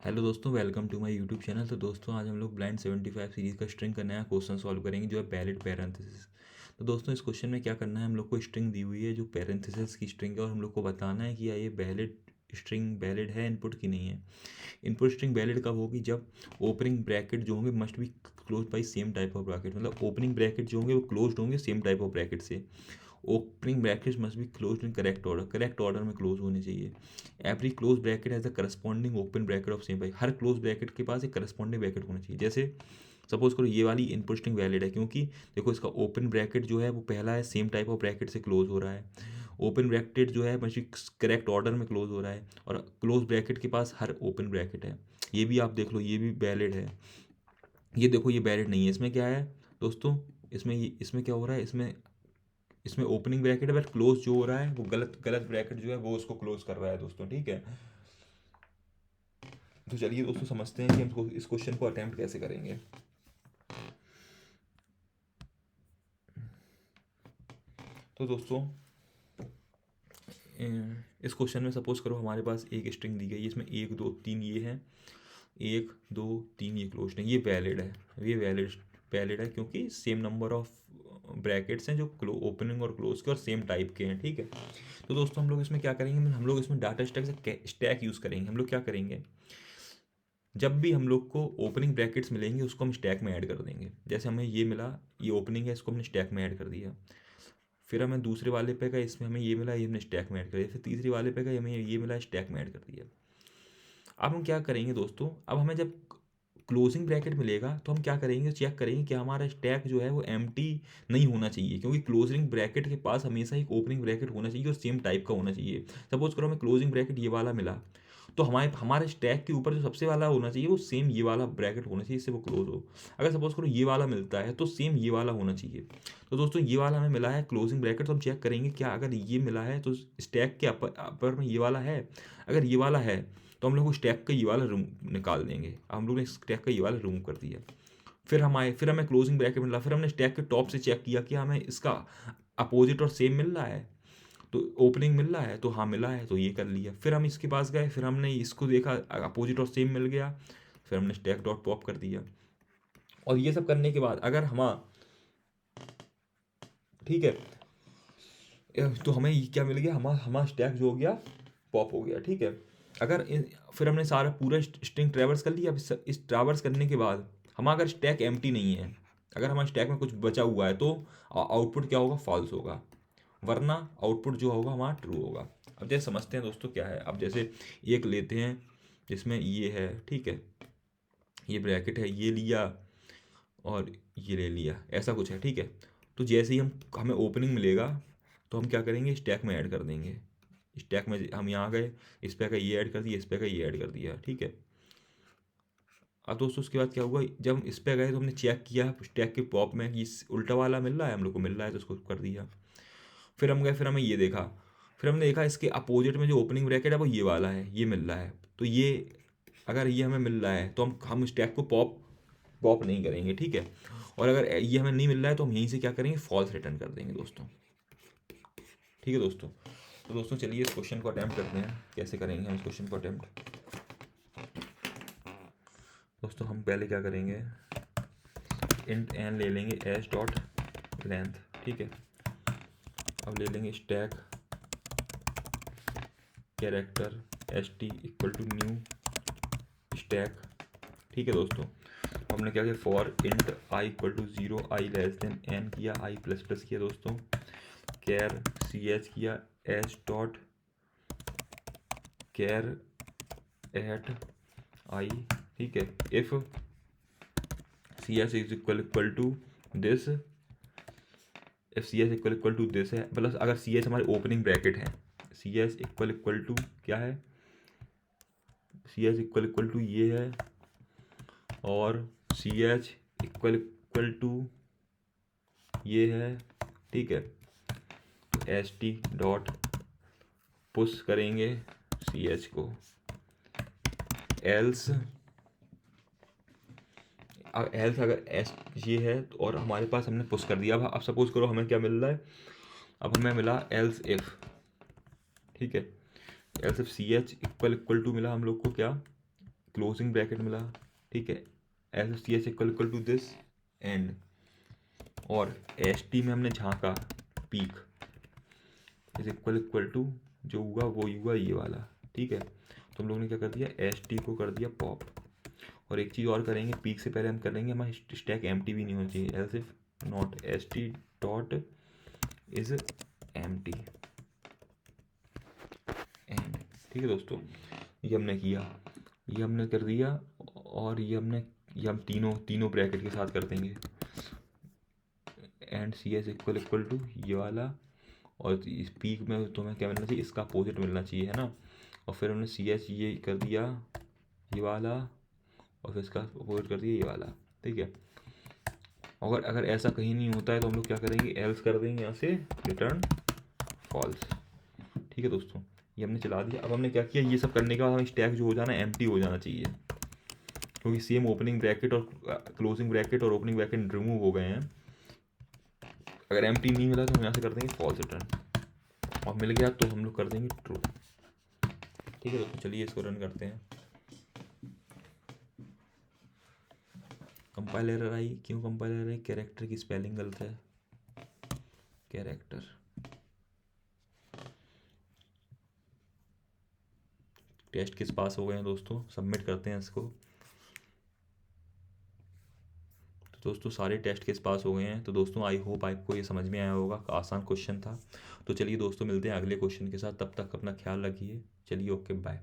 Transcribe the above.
Hello दोस्तों, welcome to my YouTube channel. तो दोस्तों आज हम लोग ब्लाइंड 75 सीरीज़ का स्ट्रिंग का नया क्वेश्चन सॉल्व करेंगे जो है वैलिड पैरेंथेसिस। तो दोस्तों इस क्वेश्चन में क्या करना है, हम लोग को स्ट्रिंग दी हुई है जो पैरेंथेसिस की स्ट्रिंग है और हम लोग को बताना है कि या ये वैलिड स्ट्रिंग वैलिड है इनपुट की नहीं है। इनपुट स्ट्रिंग वैलिड कब होगी, जब ओपनिंग ब्रैकेट जो होंगे must be close by same type of bracket, मतलब ओपनिंग ब्रैकेट जो होंगे वो क्लोज होंगे सेम टाइप ऑफ ब्रैकेट से। Opening bracket must be close in correct order में क्लोज होनी चाहिए। Every close bracket has a corresponding open bracket of same type, her close bracket के पास एक करस्पॉन्डिंग ब्रैकेट होना चाहिए। जैसे सपोज करो ये वाली इनपुट स्ट्रिंग वैलिड है क्योंकि देखो इसका ओपन ब्रैकेट जो है वो पहला है सेम टाइप ऑफ ब्रैकेट से क्लोज हो रहा है, ओपन ब्रैकेट जो है मस्ट करेक्ट ऑर्डर में क्लोज हो रहा है और क्लोज ब्रैकेट के पास हर ओपन ब्रैकेट है। ये भी आप देख लो, ये भी वैलिड है। ये देखो ये वैलिड नहीं है, इसमें क्या है दोस्तों, इसमें क्या हो रहा है, इसमें इसमें ओपनिंग ब्रैकेट है बट क्लोज जो हो रहा है वो गलत गलत ब्रैकेट जो है वो उसको क्लोज कर रहा है दोस्तों, ठीक है। तो चलिए दोस्तों समझते हैं कि हम इस क्वेश्चन को अटेम्प्ट कैसे करेंगे। तो दोस्तों इस क्वेश्चन में सपोज करो हमारे पास एक स्ट्रिंग दी गई है, इसमें एक दो तीन ये है, एक दो तीन ये क्लोज है, ये वैलिड है। ये वैलिड है क्योंकि सेम नंबर ऑफ ब्रैकेट्स हैं जो ओपनिंग और क्लोज के और सेम टाइप के हैं, ठीक है। तो दोस्तों हम लोग इसमें क्या करेंगे, हम लोग इसमें डाटा स्टैक से स्टैक यूज़ करेंगे। हम लोग क्या करेंगे, जब भी हम लोग को ओपनिंग ब्रैकेट्स मिलेंगे उसको हम स्टैक में ऐड कर देंगे। जैसे हमें ये मिला, ये ओपनिंग है, इसको हमने स्टैक में ऐड कर दिया। फिर हमें दूसरे वाले पे का, इसमें हमें ये मिला, ये हमने स्टैक में ऐड कर दिया। फिर तीसरे वाले पे का हमें ये मिला, स्टैक में ऐड कर दिया। अब हम क्या करेंगे दोस्तों, अब हमें जब क्लोजिंग ब्रैकेट मिलेगा तो हम क्या करेंगे, चेक करेंगे कि हमारा स्टैक जो है वो एम्प्टी नहीं होना चाहिए, क्योंकि क्लोजिंग ब्रैकेट के पास हमेशा एक ओपनिंग ब्रैकेट होना चाहिए और सेम टाइप का होना चाहिए। सपोज करो हमें क्लोजिंग ब्रैकेट ये वाला मिला, तो हमारे स्टैक के ऊपर जो सबसे वाला होना चाहिए वो सेम ये वाला ब्रैकेट होना चाहिए, इससे वो क्लोज हो। अगर सपोज करो ये वाला मिलता है तो सेम ये वाला होना चाहिए। तो दोस्तों ये वाला हमें मिला है क्लोजिंग ब्रैकेट, तो हम चेक करेंगे क्या अगर ये मिला है तो स्टैक के अपर में ये वाला है। अगर ये वाला है तो हम लोग को स्टैक का ये वाला रूम निकाल देंगे। अब हम लोग ने स्टैक का ये वाला रूम कर दिया। फिर हमें क्लोजिंग ब्रैकेट मिला, फिर हमने स्टैक के टॉप से चेक किया कि हमें इसका अपोजिट और सेम मिल रहा है, तो ओपनिंग मिल रहा है, तो हाँ मिला है, तो ये कर लिया। फिर हम इसके पास गए, फिर हमने इसको देखा अपोजिट और सेम मिल गया, फिर हमने स्टैक डॉट पॉप कर दिया। और ये सब करने के बाद अगर हम, ठीक है, तो हमें ये क्या मिल गया, हमारा स्टैक जो हो गया पॉप हो गया, ठीक है। फिर हमने सारा पूरा स्ट्रिंग ट्रैवर्स कर लिया। अब इस ट्रैवर्स करने के बाद हमारा अगर स्टैक एम्प्टी नहीं है, अगर हमारे स्टैक में कुछ बचा हुआ है तो आउटपुट क्या होगा, फॉल्स होगा, वरना आउटपुट जो होगा हमारा ट्रू होगा। अब जैसे समझते हैं दोस्तों क्या है। अब जैसे एक लेते हैं जिसमें ये है, ठीक है, ये ब्रैकेट है, ये लिया और ये ले लिया, ऐसा कुछ है, ठीक है। तो जैसे ही हमें ओपनिंग मिलेगा तो हम क्या करेंगे, स्टैक में ऐड कर देंगे। स्टैक में हम यहाँ गए, इस पे का ये ऐड कर दिया, इस पे का ये ऐड कर दिया, ठीक है। अब दोस्तों उसके बाद क्या हुआ, जब हम इस पे गए तो हमने चेक किया स्टैक के पॉप में कि उल्टा वाला मिल रहा है, हम लोग को मिल रहा है, तो उसको कर दिया। फिर हम गए, फिर हमें ये देखा, फिर हमने देखा इसके अपोजिट में जो ओपनिंग ब्रैकेट है वो ये वाला है, ये मिल रहा है। तो ये अगर ये हमें मिल रहा है तो हम स्टैक को पॉप पॉप नहीं करेंगे, ठीक है। और अगर ये हमें नहीं मिल रहा है तो हम यहीं से क्या करेंगे, फॉल्स रिटर्न कर देंगे दोस्तों, ठीक है दोस्तों। तो दोस्तों चलिए इस क्वेश्चन को अटैम्प्ट करते हैं, कैसे करेंगे हम इस क्वेश्चन को अटैम्प्ट। दोस्तों हम पहले क्या करेंगे, इंट एन ले लेंगे एस डॉट लेंथ, ठीक है। अब ले लेंगे stack character S T equal to new stack, ठीक है दोस्तों। हमने क्या किया, for int I equal to 0 I less than N किया, आई प्लस प्लस किया दोस्तों, कैर सी एच किया S dot char at I, ठीक है। If C S is equal to this, if C S equal to this है, plus अगर C H हमारे opening bracket है, सी एस इक्वल टू क्या है, सी एच इक्वल टू ये है, और सी एच इक्वल टू ये है, ठीक है। तो एस टी डॉट पुश करेंगे सी एच को, एल्स अगर एस ये है तो, और हमारे पास हमने पुश कर दिया। अब सपोज करो हमें क्या मिल रहा है, अब हमें मिला एल्स इफ, ठीक है। Else if C H equal to मिला हम लोग को क्या, क्लोजिंग ब्रैकेट मिला, ठीक है, S C H equal to this and, और एस टी में हमने झांका पीक इज इक्वल टू जो हुआ वो हुआ ये वाला, ठीक है। तो हम लोगों ने क्या कर दिया, एस टी को कर दिया पॉप। और एक चीज़ और करेंगे, पीक से पहले हम करेंगे हमारा स्टैक एम्प्टी भी नहीं होना चाहिए, else if not S T dot is empty and, ठीक है दोस्तों। ये हमने किया, ये हमने कर दिया, और ये हम तीनों ब्रैकेट के साथ कर देंगे and C S equal to ये वाला, और इस पीक में तुम्हें क्या मिलना चाहिए, इसका अपोजिट मिलना चाहिए, है ना। और फिर हमने सी एच ये कर दिया ये वाला, और फिर इसका अपोजिट कर दिया ये वाला, ठीक है। अगर ऐसा कहीं नहीं होता है तो हम लोग क्या करेंगे, एल्स कर देंगे यहाँ से रिटर्न फॉल्स, ठीक है दोस्तों। ये हमने चला दिया। अब हमने क्या किया, ये सब करने के बाद हमें स्टैक जो हो जाना एम्प्टी हो जाना चाहिए, क्योंकि सेम ओपनिंग ब्रैकेट और क्लोजिंग ब्रैकेट और ओपनिंग ब्रैकेट रिमूव हो गए हैं। अगर एम्प्टी नहीं मिला तो हम यहाँ से कर देंगे फॉल्स रिटर्न, और मिल गया तो हम लोग कर देंगे ट्रू, ठीक है दोस्तों। चलिए इसको रन करते हैं। कंपाइल एरर आई, क्यों कंपाइल एरर आई, कैरेक्टर की स्पेलिंग गलत है, कैरेक्टर, टेस्ट किस पास हो गए हैं दोस्तों, सबमिट करते हैं इसको। तो दोस्तों सारे टेस्ट किस पास हो गए हैं। तो दोस्तों आई होप आपको ये समझ में आया होगा, आसान क्वेश्चन था। तो चलिए दोस्तों मिलते हैं अगले क्वेश्चन के साथ, तब तक अपना ख्याल रखिए। चलिए ओके बाय।